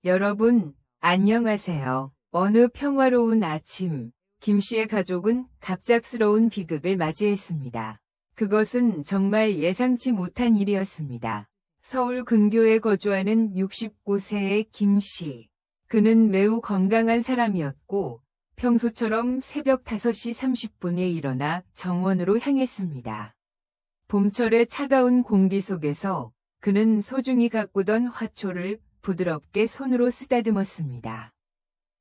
여러분, 안녕하세요. 어느 평화로운 아침, 김 씨의 가족은 갑작스러운 비극을 맞이했습니다. 그것은 정말 예상치 못한 일이었습니다. 서울 근교에 거주하는 69세의 김 씨. 그는 매우 건강한 사람이었고 평소처럼 새벽 5시 30분에 일어나 정원으로 향했습니다. 봄철의 차가운 공기 속에서 그는 소중히 가꾸던 화초를 부드럽게 손으로 쓰다듬었습니다.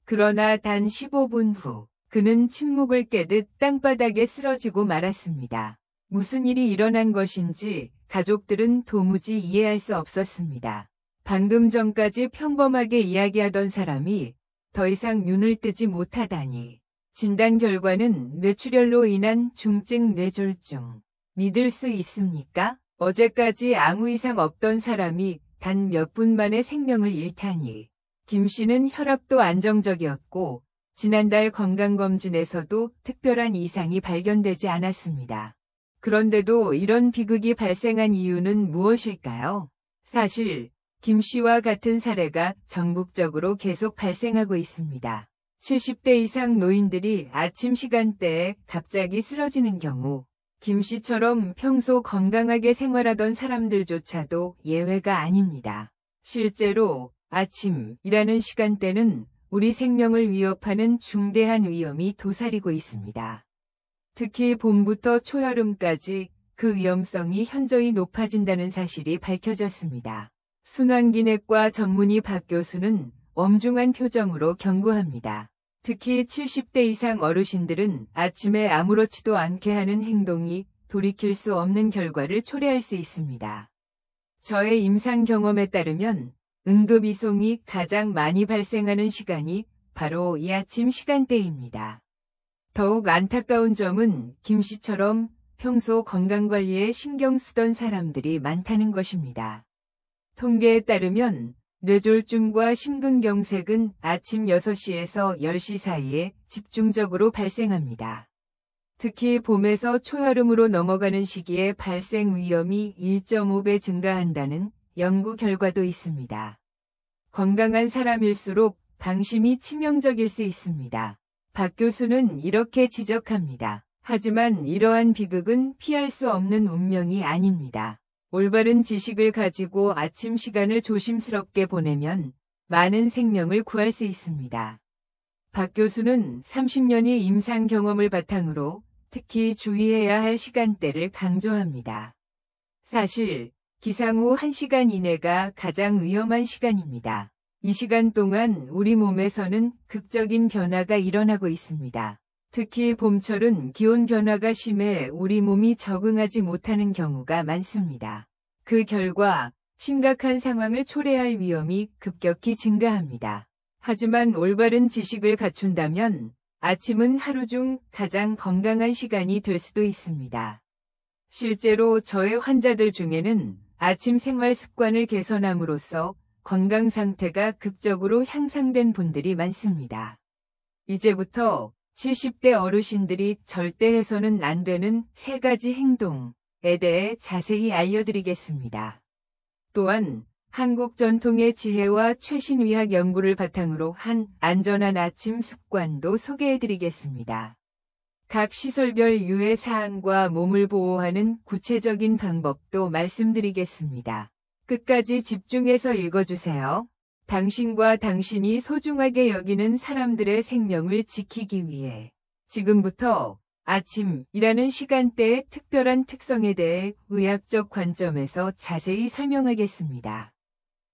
그러나 단 15분 후 그는 침묵을 깨듯 땅바닥에 쓰러지고 말았습니다. 무슨 일이 일어난 것인지 가족들은 도무지 이해할 수 없었습니다. 방금 전까지 평범하게 이야기하던 사람이 더 이상 눈을 뜨지 못하다니. 진단 결과는 뇌출혈로 인한 중증 뇌졸중. 믿을 수 있습니까? 어제까지 아무 이상 없던 사람이 단 몇 분 만에 생명을 잃다니. 김 씨는 혈압도 안정적이었고 지난달 건강검진에서도 특별한 이상이 발견되지 않았습니다. 그런데도 이런 비극이 발생한 이유는 무엇일까요? 사실 김 씨와 같은 사례가 전국적으로 계속 발생하고 있습니다. 70대 이상 노인들이 아침 시간대에 갑자기 쓰러지는 경우 김 씨처럼 평소 건강하게 생활하던 사람들조차도 예외가 아닙니다. 실제로 아침이라는 시간대는 우리 생명을 위협하는 중대한 위험이 도사리고 있습니다. 특히 봄부터 초여름까지 그 위험성이 현저히 높아진다는 사실이 밝혀졌습니다. 순환기내과 전문의 박 교수는 엄중한 표정으로 경고합니다. 특히 70대 이상 어르신들은 아침에 아무렇지도 않게 하는 행동이 돌이킬 수 없는 결과를 초래할 수 있습니다. 저의 임상 경험에 따르면 응급이송이 가장 많이 발생하는 시간이 바로 이 아침 시간대입니다. 더욱 안타까운 점은 김 씨처럼 평소 건강관리에 신경 쓰던 사람들이 많다는 것입니다. 통계에 따르면 뇌졸중과 심근경색은 아침 6시에서 10시 사이에 집중적으로 발생합니다. 특히 봄에서 초여름으로 넘어가는 시기에 발생 위험이 1.5배 증가한다는 연구 결과도 있습니다. 건강한 사람일수록 방심이 치명적일 수 있습니다. 박 교수는 이렇게 지적합니다. 하지만 이러한 비극은 피할 수 없는 운명이 아닙니다. 올바른 지식을 가지고 아침 시간을 조심스럽게 보내면 많은 생명을 구할 수 있습니다. 박 교수는 30년의 임상 경험을 바탕으로 특히 주의해야 할 시간대를 강조합니다. 사실 기상 후 1시간 이내가 가장 위험한 시간입니다. 이 시간 동안 우리 몸에서는 극적인 변화가 일어나고 있습니다. 특히 봄철은 기온 변화가 심해 우리 몸이 적응하지 못하는 경우가 많습니다. 그 결과 심각한 상황을 초래할 위험이 급격히 증가합니다. 하지만 올바른 지식을 갖춘다면 아침은 하루 중 가장 건강한 시간이 될 수도 있습니다. 실제로 저의 환자들 중에는 아침 생활 습관을 개선함으로써 건강 상태가 극적으로 향상된 분들이 많습니다. 이제부터 70대 어르신들이 절대 해서는 안 되는 3가지 행동에 대해 자세히 알려드리겠습니다. 또한 한국 전통의 지혜와 최신 의학 연구를 바탕으로 한 안전한 아침 습관도 소개해드리겠습니다. 각 시설별 유해 사항과 몸을 보호하는 구체적인 방법도 말씀드리겠습니다. 끝까지 집중해서 읽어주세요. 당신과 당신이 소중하게 여기는 사람들의 생명을 지키기 위해 지금부터 아침이라는 시간대의 특별한 특성에 대해 의학적 관점에서 자세히 설명하겠습니다.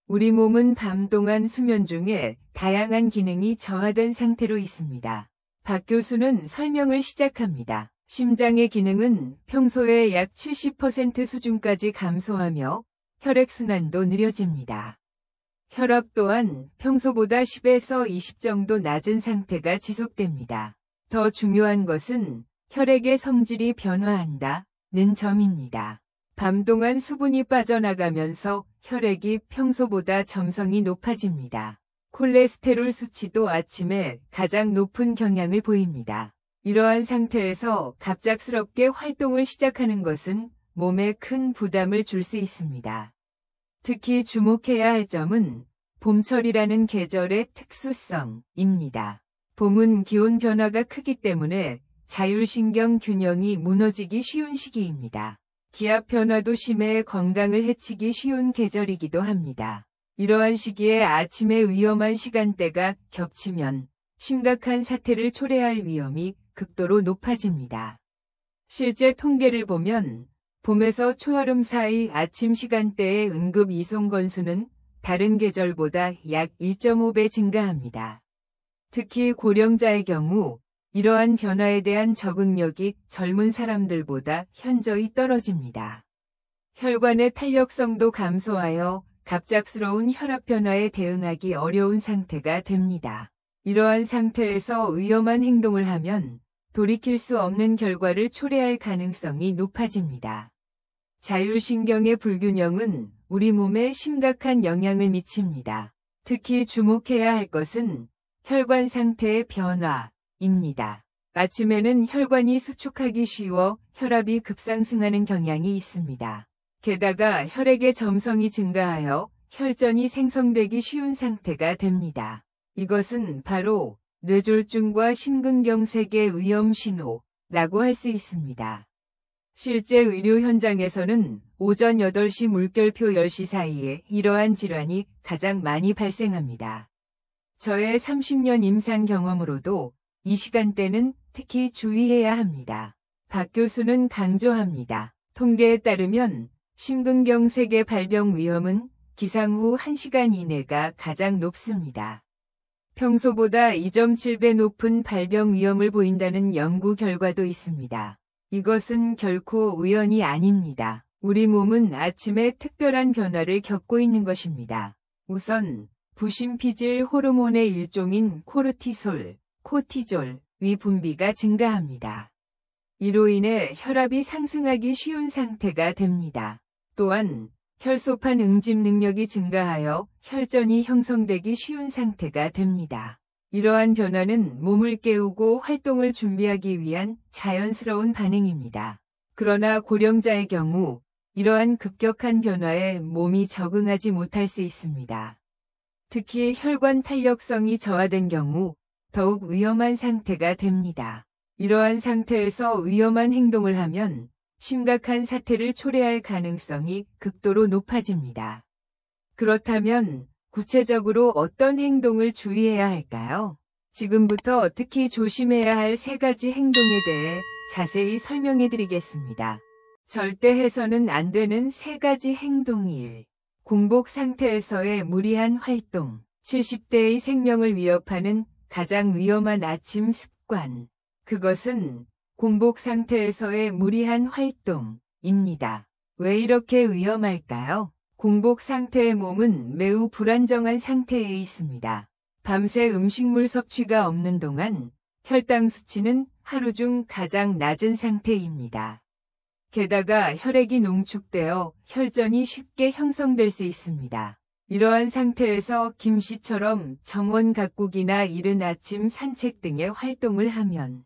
우리 몸은 밤 동안 수면 중에 다양한 기능이 저하된 상태로 있습니다. 박 교수는 설명을 시작합니다. 심장의 기능은 평소의 약 70% 수준까지 감소하며 혈액순환도 느려집니다. 혈압 또한 평소보다 10에서 20 정도 낮은 상태가 지속됩니다. 더 중요한 것은 혈액의 성질이 변화한다는 점입니다. 밤 동안 수분이 빠져나가면서 혈액이 평소보다 점성이 높아집니다. 콜레스테롤 수치도 아침에 가장 높은 경향을 보입니다. 이러한 상태에서 갑작스럽게 활동을 시작하는 것은 몸에 큰 부담을 줄 수 있습니다. 특히 주목해야 할 점은 봄철이라는 계절의 특수성입니다. 봄은 기온 변화가 크기 때문에 자율신경 균형이 무너지기 쉬운 시기입니다. 기압 변화도 심해 건강을 해치기 쉬운 계절이기도 합니다. 이러한 시기에 아침에 위험한 시간대가 겹치면 심각한 사태를 초래할 위험이 극도로 높아집니다. 실제 통계를 보면 봄에서 초여름 사이 아침 시간대의 응급 이송 건수는 다른 계절보다 약 1.5배 증가합니다. 특히 고령자의 경우 이러한 변화에 대한 적응력이 젊은 사람들보다 현저히 떨어집니다. 혈관의 탄력성도 감소하여 갑작스러운 혈압 변화에 대응하기 어려운 상태가 됩니다. 이러한 상태에서 위험한 행동을 하면 돌이킬 수 없는 결과를 초래할 가능성이 높아집니다. 자율신경의 불균형은 우리 몸에 심각한 영향을 미칩니다. 특히 주목해야 할 것은 혈관 상태의 변화입니다. 아침에는 혈관이 수축하기 쉬워 혈압이 급상승하는 경향이 있습니다. 게다가 혈액의 점성이 증가하여 혈전이 생성되기 쉬운 상태가 됩니다. 이것은 바로 뇌졸중과 심근경색의 위험 신호라고 할 수 있습니다. 실제 의료 현장에서는 오전 8시 물결표 10시 사이에 이러한 질환이 가장 많이 발생합니다. 저의 30년 임상 경험으로도 이 시간대는 특히 주의해야 합니다. 박 교수는 강조합니다. 통계에 따르면 심근경색의 발병 위험은 기상 후 1시간 이내가 가장 높습니다. 평소보다 2.7배 높은 발병 위험을 보인다는 연구 결과도 있습니다. 이것은 결코 우연이 아닙니다. 우리 몸은 아침에 특별한 변화를 겪고 있는 것입니다. 우선 부심피질 호르몬의 일종인 코르티솔, 코티졸의 분비가 증가합니다. 이로 인해 혈압이 상승하기 쉬운 상태가 됩니다. 또한 혈소판 응집 능력이 증가하여 혈전이 형성되기 쉬운 상태가 됩니다. 이러한 변화는 몸을 깨우고 활동을 준비하기 위한 자연스러운 반응입니다. 그러나 고령자의 경우 이러한 급격한 변화에 몸이 적응하지 못할 수 있습니다. 특히 혈관 탄력성이 저하된 경우 더욱 위험한 상태가 됩니다. 이러한 상태에서 위험한 행동을 하면 심각한 사태를 초래할 가능성이 극도로 높아집니다. 그렇다면 구체적으로 어떤 행동을 주의해야 할까요? 지금부터 특히 조심해야 할 3가지 행동에 대해 자세히 설명해 드리겠습니다. 절대 해서는 안 되는 3가지 행동 1. 공복 상태에서의 무리한 활동. 70대의 생명을 위협하는 가장 위험한 아침 습관. 그것은 공복 상태에서의 무리한 활동입니다. 왜 이렇게 위험할까요? 공복 상태의 몸은 매우 불안정한 상태에 있습니다. 밤새 음식물 섭취가 없는 동안 혈당 수치는 하루 중 가장 낮은 상태입니다. 게다가 혈액이 농축되어 혈전이 쉽게 형성될 수 있습니다. 이러한 상태에서 김씨처럼 정원 가꾸기나 이른 아침 산책 등의 활동을 하면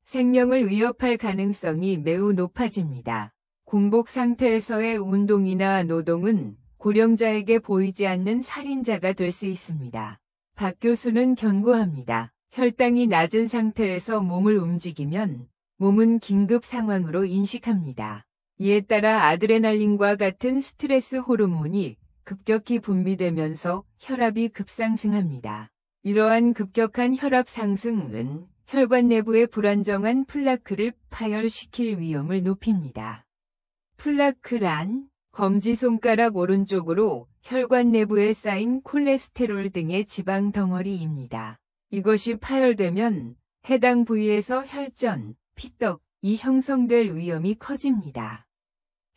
생명을 위협할 가능성이 매우 높아집니다. 공복 상태에서의 운동이나 노동은 고령자에게 보이지 않는 살인자가 될 수 있습니다. 박 교수는 경고합니다. 혈당이 낮은 상태에서 몸을 움직이면 몸은 긴급 상황으로 인식합니다. 이에 따라 아드레날린과 같은 스트레스 호르몬이 급격히 분비되면서 혈압이 급상승합니다. 이러한 급격한 혈압 상승은 혈관 내부의 불안정한 플라크를 파열시킬 위험을 높입니다. 플라크란 검지손가락 오른쪽으로 혈관 내부에 쌓인 콜레스테롤 등의 지방 덩어리입니다. 이것이 파열되면 해당 부위에서 혈전, 피떡이 형성될 위험이 커집니다.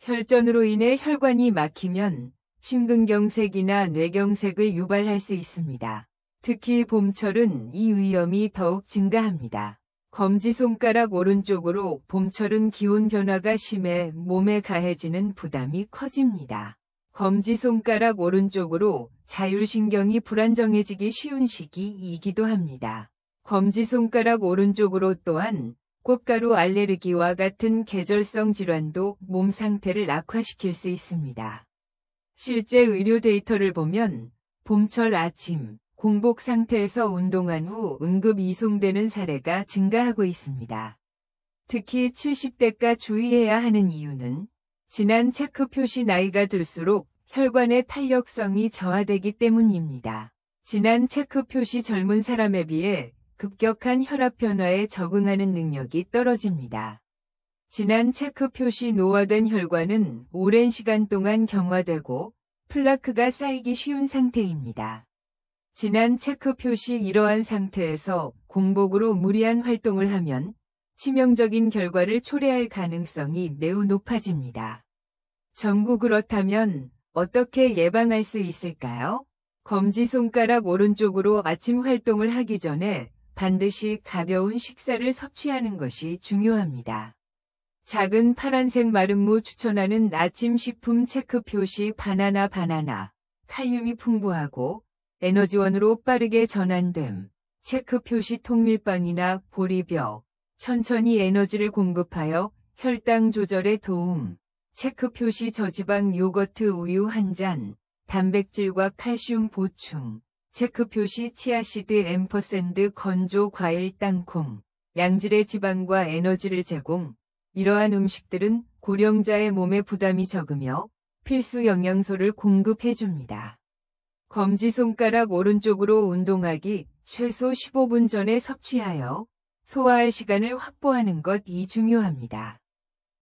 혈전으로 인해 혈관이 막히면 심근경색이나 뇌경색을 유발할 수 있습니다. 특히 봄철은 이 위험이 더욱 증가합니다. 검지손가락 오른쪽으로 봄철은 기온 변화가 심해 몸에 가해지는 부담이 커집니다. 검지손가락 오른쪽으로 자율신경이 불안정해지기 쉬운 시기이기도 합니다. 검지손가락 오른쪽으로 또한 꽃가루 알레르기와 같은 계절성 질환도 몸 상태를 악화시킬 수 있습니다. 실제 의료 데이터를 보면 봄철 아침, 공복 상태에서 운동한 후 응급 이송되는 사례가 증가하고 있습니다. 특히 70대가 주의해야 하는 이유는 진한 체크 표시 나이가 들수록 혈관의 탄력성이 저하되기 때문입니다. 진한 체크 표시 젊은 사람에 비해 급격한 혈압 변화에 적응하는 능력이 떨어집니다. 진한 체크 표시 노화된 혈관은 오랜 시간 동안 경화되고 플라크가 쌓이기 쉬운 상태입니다. 진한 체크 표시 이러한 상태에서 공복으로 무리한 활동을 하면 치명적인 결과를 초래할 가능성이 매우 높아집니다. 정구 그렇다면 어떻게 예방할 수 있을까요? 검지손가락 오른쪽으로 아침 활동을 하기 전에 반드시 가벼운 식사를 섭취하는 것이 중요합니다. 작은 파란색 마름모 추천하는 아침 식품 체크 표시 바나나 칼륨이 풍부하고 에너지원으로 빠르게 전환됨. 체크 표시 통밀빵이나 보리벼, 천천히 에너지를 공급하여 혈당 조절에 도움. 체크 표시 저지방 요거트 우유 한 잔, 단백질과 칼슘 보충. 체크 표시 치아씨드 앰퍼샌드 건조 과일 땅콩, 양질의 지방과 에너지를 제공. 이러한 음식들은 고령자의 몸에 부담이 적으며 필수 영양소를 공급해줍니다. 검지손가락 오른쪽으로 운동하기 최소 15분 전에 섭취하여 소화할 시간을 확보하는 것이 중요합니다.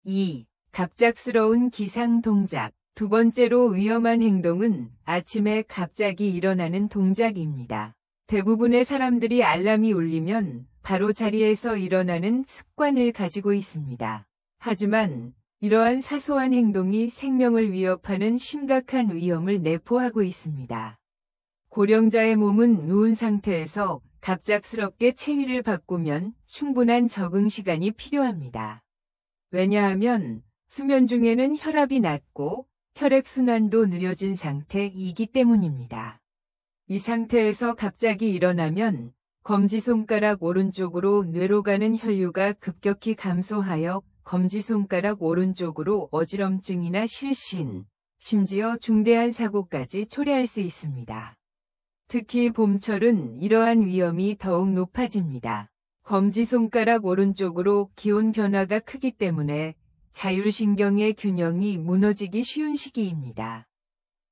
2. 갑작스러운 기상 동작. 두 번째로 위험한 행동은 아침에 갑자기 일어나는 동작입니다. 대부분의 사람들이 알람이 울리면 바로 자리에서 일어나는 습관을 가지고 있습니다. 하지만 이러한 사소한 행동이 생명을 위협하는 심각한 위험을 내포하고 있습니다. 고령자의 몸은 누운 상태에서 갑작스럽게 체위를 바꾸면 충분한 적응 시간이 필요합니다. 왜냐하면 수면 중에는 혈압이 낮고 혈액순환도 느려진 상태이기 때문입니다. 이 상태에서 갑자기 일어나면 검지손가락 오른쪽으로 뇌로 가는 혈류가 급격히 감소하여 검지손가락 오른쪽으로 어지럼증이나 실신, 심지어 중대한 사고까지 초래할 수 있습니다. 특히 봄철은 이러한 위험이 더욱 높아집니다. 검지손가락 오른쪽으로 기온 변화가 크기 때문에 자율신경의 균형이 무너지기 쉬운 시기입니다.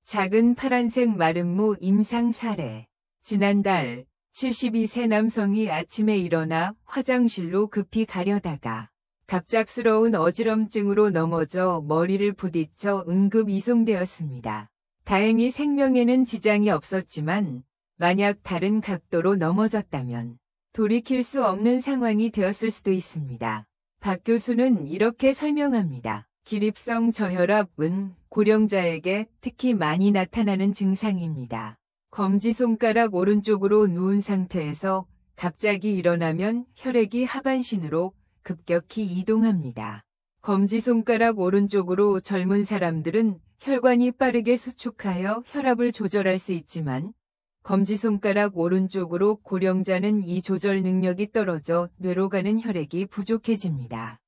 작은 파란색 마름모 임상 사례. 지난달 72세 남성이 아침에 일어나 화장실로 급히 가려다가 갑작스러운 어지럼증으로 넘어져 머리를 부딪혀 응급 이송되었습니다. 다행히 생명에는 지장이 없었지만 만약 다른 각도로 넘어졌다면 돌이킬 수 없는 상황이 되었을 수도 있습니다. 박 교수는 이렇게 설명합니다. 기립성 저혈압은 고령자에게 특히 많이 나타나는 증상입니다. 검지손가락 오른쪽으로 누운 상태에서 갑자기 일어나면 혈액이 하반신으로 급격히 이동합니다. 검지손가락 오른쪽으로 젊은 사람들은 혈관이 빠르게 수축하여 혈압을 조절할 수 있지만 검지손가락 오른쪽으로 고령자는 이 조절 능력이 떨어져 뇌로 가는 혈액이 부족해집니다.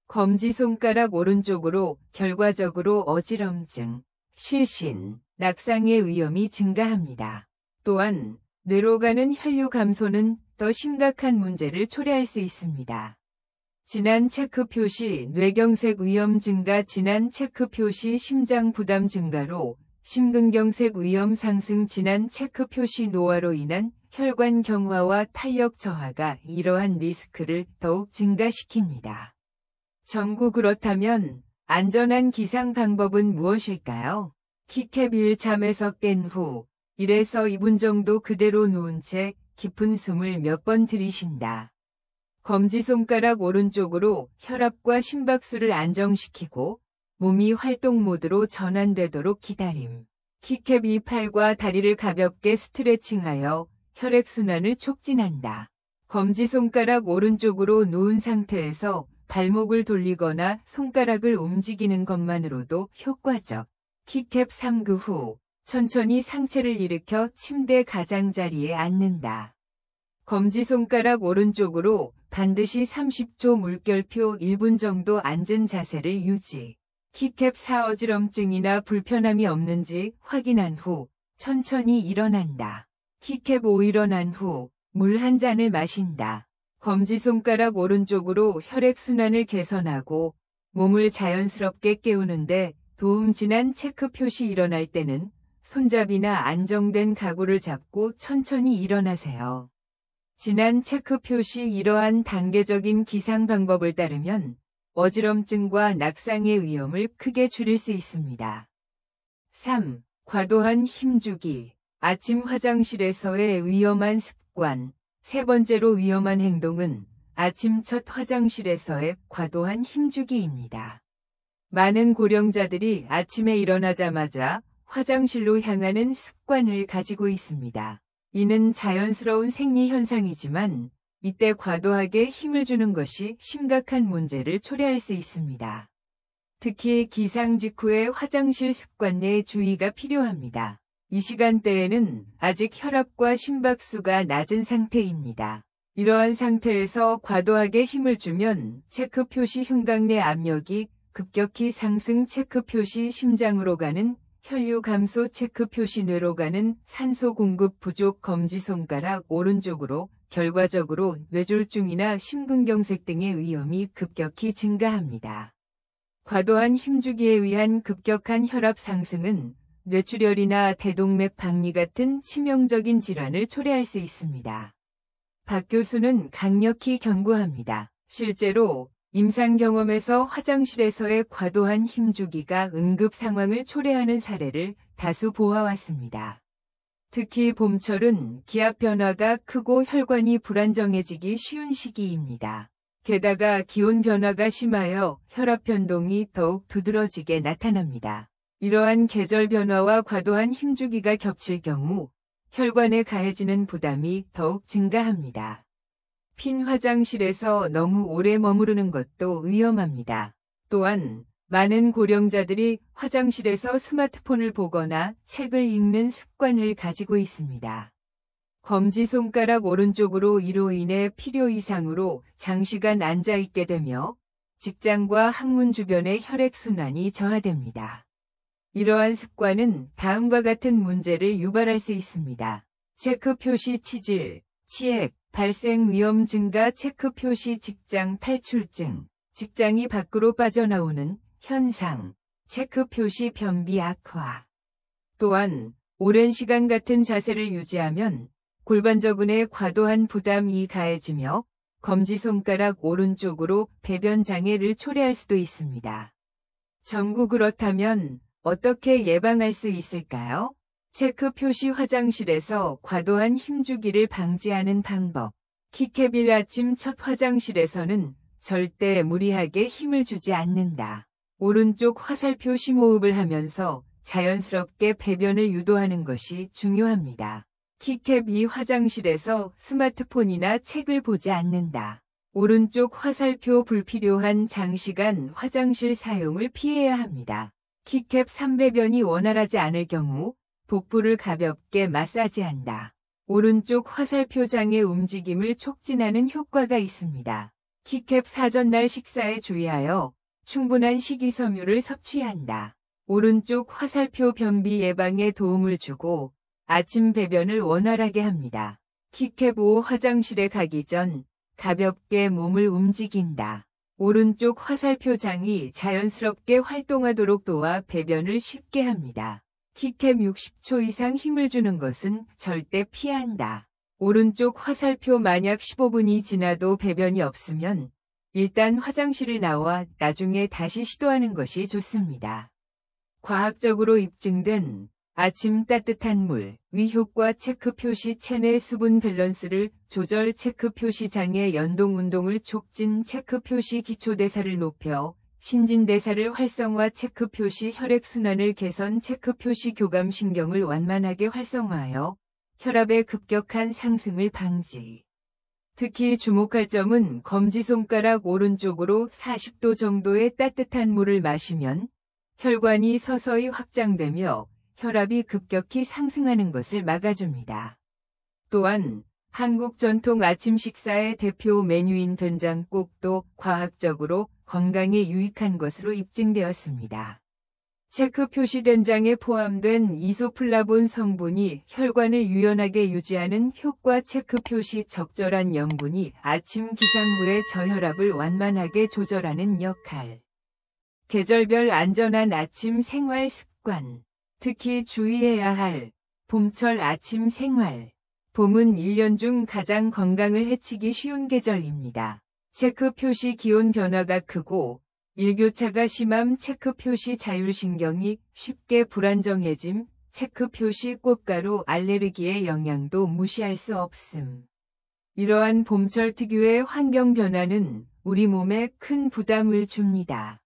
검지손가락 오른쪽으로 결과적으로 어지럼증, 실신, 낙상의 위험이 증가합니다. 또한 뇌로 가는 혈류 감소는 더 심각한 문제를 초래할 수 있습니다. 진한 체크 표시 뇌경색 위험 증가. 진한 체크 표시 심장 부담 증가로 심근경색 위험 상승. 진한 체크 표시 노화로 인한 혈관 경화와 탄력 저하가 이러한 리스크를 더욱 증가시킵니다. 정구 그렇다면 안전한 기상 방법은 무엇일까요? 키캡 잠에서 깬 후 1에서 2분 정도 그대로 누운 채 깊은 숨을 몇 번 들이쉰다. 검지손가락 오른쪽으로 혈압과 심박수를 안정시키고 몸이 활동 모드로 전환되도록 기다림. 키캡이 팔과 다리를 가볍게 스트레칭하여 혈액순환을 촉진한다. 검지손가락 오른쪽으로 누운 상태에서 발목을 돌리거나 손가락을 움직이는 것만으로도 효과적. 키캡 3그 후 천천히 상체를 일으켜 침대 가장자리에 앉는다. 검지손가락 오른쪽으로 반드시 30초 물결표 1분 정도 앉은 자세를 유지. 키캡 4 어지럼증이나 불편함이 없는지 확인한 후 천천히 일어난다. 키캡 5 일어난 후 물 한 잔을 마신다. 검지손가락 오른쪽으로 혈액순환을 개선하고 몸을 자연스럽게 깨우는데 도움진한 체크 표시. 일어날 때는 손잡이나 안정된 가구를 잡고 천천히 일어나세요. 진한 체크 표시. 이러한 단계적인 기상 방법을 따르면 어지럼증과 낙상의 위험을 크게 줄일 수 있습니다. 3. 과도한 힘주기. 아침 화장실에서의 위험한 습관. 세 번째로 위험한 행동은 아침 첫 화장실에서의 과도한 힘주기입니다. 많은 고령자들이 아침에 일어나자마자 화장실로 향하는 습관을 가지고 있습니다. 이는 자연스러운 생리 현상이지만 이때 과도하게 힘을 주는 것이 심각한 문제를 초래할 수 있습니다. 특히 기상 직후의 화장실 습관에 주의가 필요합니다. 이 시간대에는 아직 혈압과 심박수가 낮은 상태입니다. 이러한 상태에서 과도하게 힘을 주면 체크 표시 흉곽 내 압력이 급격히 상승. 체크 표시. 심장으로 가는 혈류 감소. 체크 표시. 뇌로 가는 산소 공급 부족. 검지손가락 오른쪽으로 결과적으로 뇌졸중이나 심근경색 등의 위험이 급격히 증가합니다. 과도한 힘주기에 의한 급격한 혈압 상승은 뇌출혈이나 대동맥 박리 같은 치명적인 질환을 초래할 수 있습니다. 박 교수는 강력히 경고합니다. 실제로 임상 경험에서 화장실에서의 과도한 힘주기가 응급 상황을 초래하는 사례를 다수 보아왔습니다. 특히 봄철은 기압 변화가 크고 혈관이 불안정해지기 쉬운 시기입니다. 게다가 기온 변화가 심하여 혈압 변동이 더욱 두드러지게 나타납니다. 이러한 계절 변화와 과도한 힘주기가 겹칠 경우 혈관에 가해지는 부담이 더욱 증가합니다. 빈 화장실에서 너무 오래 머무르는 것도 위험합니다. 또한 많은 고령자들이 화장실에서 스마트폰을 보거나 책을 읽는 습관을 가지고 있습니다. 검지손가락 오른쪽으로 이로 인해 필요 이상으로 장시간 앉아있게 되며 직장과 학문 주변의 혈액순환이 저하됩니다. 이러한 습관은 다음과 같은 문제를 유발할 수 있습니다. 체크 표시 치질, 치액, 발생 위험 증가. 체크 표시 직장 탈출증, 직장이 밖으로 빠져나오는 현상. 체크 표시 변비 악화. 또한 오랜 시간 같은 자세를 유지하면 골반저근에 과도한 부담이 가해지며 검지손가락 오른쪽으로 배변 장애를 초래할 수도 있습니다. 전구 그렇다면 어떻게 예방할 수 있을까요? 체크 표시. 화장실에서 과도한 힘주기를 방지하는 방법. 키캡1. 아침 첫 화장실에서는 절대 무리하게 힘을 주지 않는다. 오른쪽 화살표 심호흡을 하면서 자연스럽게 배변을 유도하는 것이 중요합니다. 키캡2. 화장실에서 스마트폰이나 책을 보지 않는다. 오른쪽 화살표. 불필요한 장시간 화장실 사용을 피해야 합니다. 키캡3. 배변이 원활하지 않을 경우 복부를 가볍게 마사지한다. 오른쪽 화살표. 장의 움직임을 촉진하는 효과가 있습니다. 키캡4. 전날 식사에 주의하여 충분한 식이섬유를 섭취한다. 오른쪽 화살표. 변비 예방에 도움을 주고 아침 배변을 원활하게 합니다. 키캡5. 화장실에 가기 전 가볍게 몸을 움직인다. 오른쪽 화살표. 장이 자연스럽게 활동하도록 도와 배변을 쉽게 합니다. 키캡 60초 이상 힘을 주는 것은 절대 피한다. 오른쪽 화살표. 만약 15분이 지나도 배변이 없으면 일단 화장실을 나와 나중에 다시 시도하는 것이 좋습니다. 과학적으로 입증된 아침 따뜻한 물, 위효과. 체크 표시. 체내 수분 밸런스를 조절. 체크 표시. 장의 연동 운동을 촉진. 체크 표시. 기초대사를 높여 신진대사를 활성화. 체크 표시. 혈액순환을 개선. 체크 표시. 교감신경을 완만하게 활성화하여 혈압의 급격한 상승을 방지. 특히 주목할 점은 검지손가락 오른쪽으로 40도 정도의 따뜻한 물을 마시면 혈관이 서서히 확장되며 혈압이 급격히 상승하는 것을 막아줍니다. 또한 한국 전통 아침 식사의 대표 메뉴인 된장국도 과학적으로 건강에 유익한 것으로 입증되었습니다. 체크 표시된 장에 포함된 이소플라본 성분이 혈관을 유연하게 유지하는 효과. 체크 표시 적절한 염분이 아침 기상 후의 저혈압을 완만하게 조절하는 역할. 계절별 안전한 아침 생활 습관. 특히 주의해야 할 봄철 아침 생활. 봄은 1년 중 가장 건강을 해치기 쉬운 계절입니다. 체크 표시 기온 변화가 크고 일교차가 심함. 체크 표시 자율신경이 쉽게 불안정해짐. 체크 표시 꽃가루 알레르기의 영향도 무시할 수 없음. 이러한 봄철 특유의 환경 변화는 우리 몸에 큰 부담을 줍니다.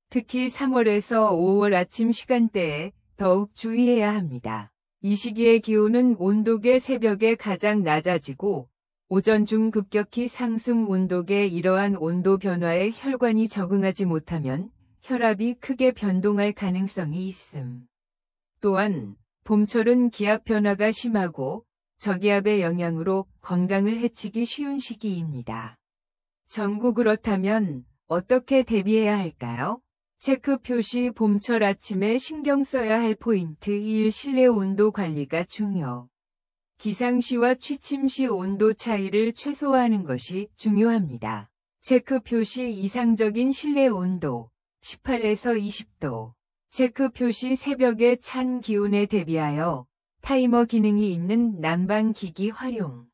특히 3월에서 5월 아침 시간대에 더욱 주의해야 합니다. 이 시기의 기온은 온도계 새벽에 가장 낮아지고 오전 중 급격히 상승. 온도계 이러한 온도 변화에 혈관이 적응하지 못하면 혈압이 크게 변동할 가능성이 있음. 또한 봄철은 기압 변화가 심하고 저기압의 영향으로 건강을 해치기 쉬운 시기입니다. 정구 그렇다면 어떻게 대비해야 할까요? 체크 표시 봄철 아침에 신경 써야 할 포인트 1. 실내 온도 관리가 중요. 기상시와 취침시 온도 차이를 최소화하는 것이 중요합니다. 체크 표시 이상적인 실내 온도 18에서 20도. 체크 표시 새벽의 찬 기온에 대비하여 타이머 기능이 있는 난방기기 활용.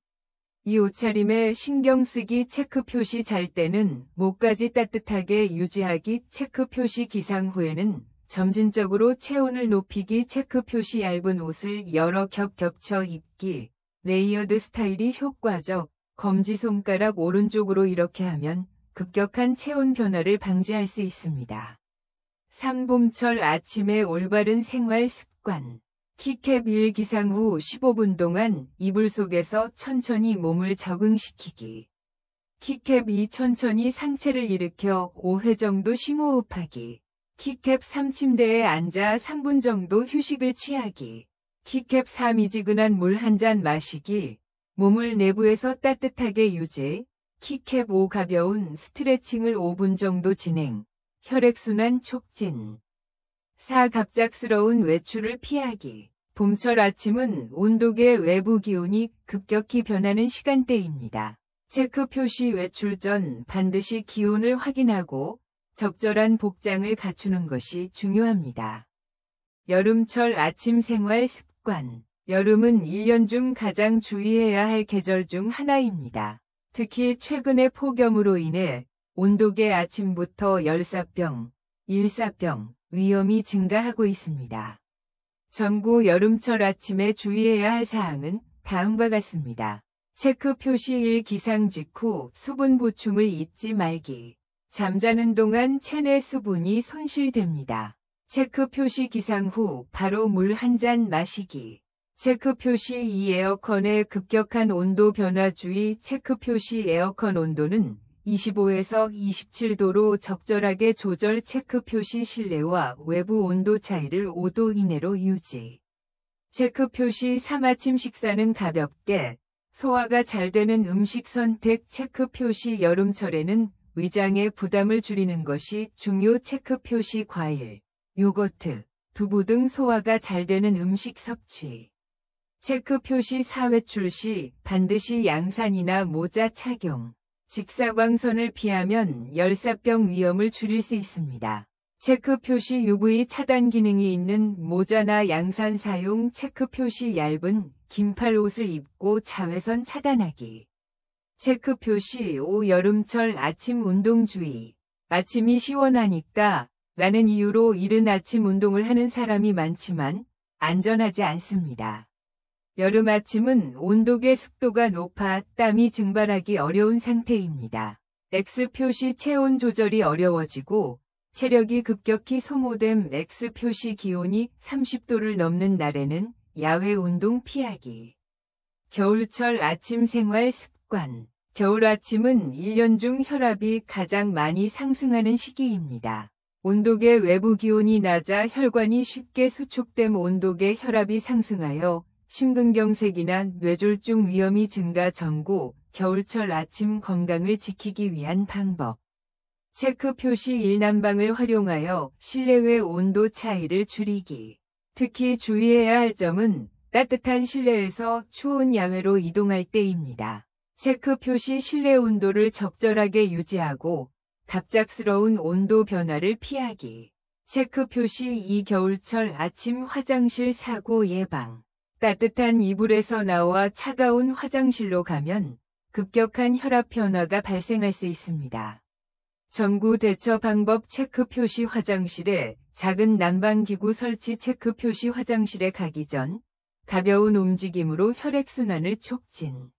이 옷차림에 신경 쓰기. 체크 표시 잘 때는 목까지 따뜻하게 유지하기. 체크 표시 기상 후에는 점진적으로 체온을 높이기. 체크 표시 얇은 옷을 여러 겹 겹쳐 입기. 레이어드 스타일이 효과적. 검지손가락 오른쪽으로 이렇게 하면 급격한 체온 변화를 방지할 수 있습니다. 3. 봄철 아침의 올바른 생활 습관. 키캡 1. 기상 후 15분 동안 이불 속에서 천천히 몸을 적응시키기. 키캡 2. 천천히 상체를 일으켜 5회 정도 심호흡하기. 키캡 3. 침대에 앉아 3분 정도 휴식을 취하기. 키캡 4. 미지근한 물 한 잔 마시기. 몸을 내부에서 따뜻하게 유지. 키캡 5. 가벼운 스트레칭을 5분 정도 진행. 혈액순환 촉진. 4. 갑작스러운 외출을 피하기. 봄철 아침은 온도계 외부 기온이 급격히 변하는 시간대입니다. 체크 표시 외출 전 반드시 기온을 확인하고 적절한 복장을 갖추는 것이 중요합니다. 여름철 아침 생활 습관. 여름은 1년 중 가장 주의해야 할 계절 중 하나입니다. 특히 최근의 폭염으로 인해 온도계 아침부터 열사병, 일사병 위험이 증가하고 있습니다. 전구 여름철 아침에 주의해야 할 사항은 다음과 같습니다. 체크 표시 1. 기상 직후 수분 보충을 잊지 말기. 잠자는 동안 체내 수분이 손실됩니다. 체크 표시 기상 후 바로 물 한 잔 마시기. 체크 표시 2. 에어컨의 급격한 온도 변화 주의. 체크 표시 에어컨 온도는 25에서 27도로 적절하게 조절. 체크 표시 실내와 외부 온도 차이를 5도 이내로 유지. 체크 표시 3. 아침 식사는 가볍게, 소화가 잘 되는 음식 선택. 체크 표시 여름철에는 위장의 부담을 줄이는 것이 중요. 체크 표시 과일, 요거트, 두부 등 소화가 잘 되는 음식 섭취. 체크 표시 4. 외출 시 반드시 양산이나 모자 착용. 직사광선을 피하면 열사병 위험을 줄일 수 있습니다. 체크 표시 UV 차단 기능이 있는 모자나 양산 사용. 체크 표시 얇은 긴팔 옷을 입고 자외선 차단하기. 체크 표시 5. 여름철 아침 운동 주의. 아침이 시원하니까 라는 이유로 이른 아침 운동을 하는 사람이 많지만 안전하지 않습니다. 여름 아침은 온도계 습도가 높아 땀이 증발하기 어려운 상태입니다. X 표시 체온 조절이 어려워지고 체력이 급격히 소모됨. X 표시 기온이 30도를 넘는 날에는 야외 운동 피하기. 겨울철 아침 생활 습관. 겨울 아침은 1년 중 혈압이 가장 많이 상승하는 시기입니다. 온도계 외부 기온이 낮아 혈관이 쉽게 수축됨. 온도계 혈압이 상승하여 심근경색이나 뇌졸중 위험이 증가. 전구 겨울철 아침 건강을 지키기 위한 방법. 체크 표시 1난방을 활용하여 실내외 온도 차이를 줄이기. 특히 주의해야 할 점은 따뜻한 실내에서 추운 야외로 이동할 때입니다. 체크 표시 실내 온도를 적절하게 유지하고 갑작스러운 온도 변화를 피하기. 체크 표시 이 겨울철 아침 화장실 사고 예방. 따뜻한 이불에서 나와 차가운 화장실로 가면 급격한 혈압 변화가 발생할 수 있습니다. 전구 대처 방법 체크 표시 화장실에 작은 난방기구 설치 체크 표시 화장실에 가기 전 가벼운 움직임으로 혈액순환을 촉진.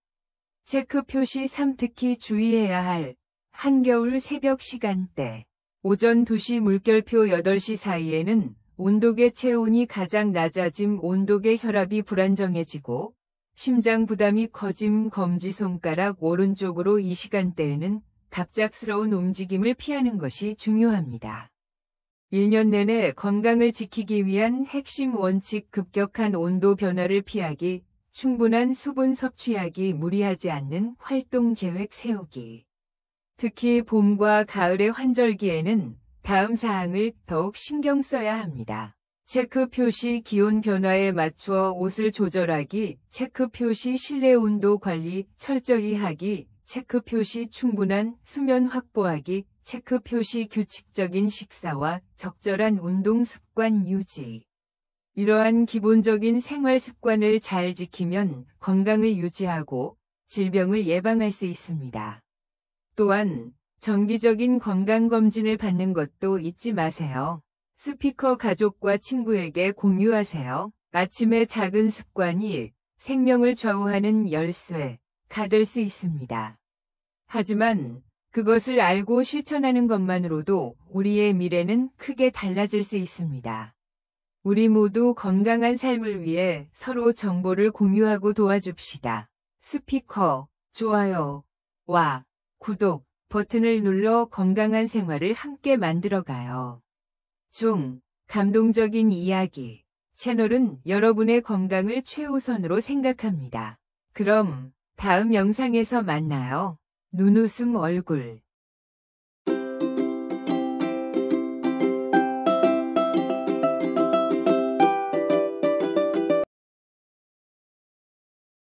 체크 표시 3 특히 주의해야 할 한겨울 새벽 시간대. 오전 2시 물결표 8시 사이에는 온도계 체온이 가장 낮아짐 온도계 혈압이 불안정해지고 심장 부담이 커짐 검지손가락 오른쪽으로 이 시간대에는 갑작스러운 움직임을 피하는 것이 중요합니다. 1년 내내 건강을 지키기 위한 핵심 원칙 급격한 온도 변화를 피하기, 충분한 수분 섭취하기, 무리하지 않는 활동 계획 세우기. 특히 봄과 가을의 환절기에는 다음 사항을 더욱 신경 써야 합니다. 체크 표시 기온 변화에 맞추어 옷을 조절하기, 체크 표시 실내 온도 관리 철저히 하기, 체크 표시 충분한 수면 확보하기, 체크 표시 규칙적인 식사와 적절한 운동 습관 유지. 이러한 기본적인 생활 습관을 잘 지키면 건강을 유지하고 질병을 예방할 수 있습니다. 또한 정기적인 건강검진을 받는 것도 잊지 마세요. 스피커 가족과 친구에게 공유하세요. 아침의 작은 습관이 생명을 좌우하는 열쇠가 될 수 있습니다. 하지만 그것을 알고 실천하는 것만으로도 우리의 미래는 크게 달라질 수 있습니다. 우리 모두 건강한 삶을 위해 서로 정보를 공유하고 도와줍시다. 스피커, 좋아요와 구독 버튼을 눌러 건강한 생활을 함께 만들어가요. 감동적인 이야기. 채널은 여러분의 건강을 최우선으로 생각합니다. 그럼 다음 영상에서 만나요. 눈웃음 얼굴.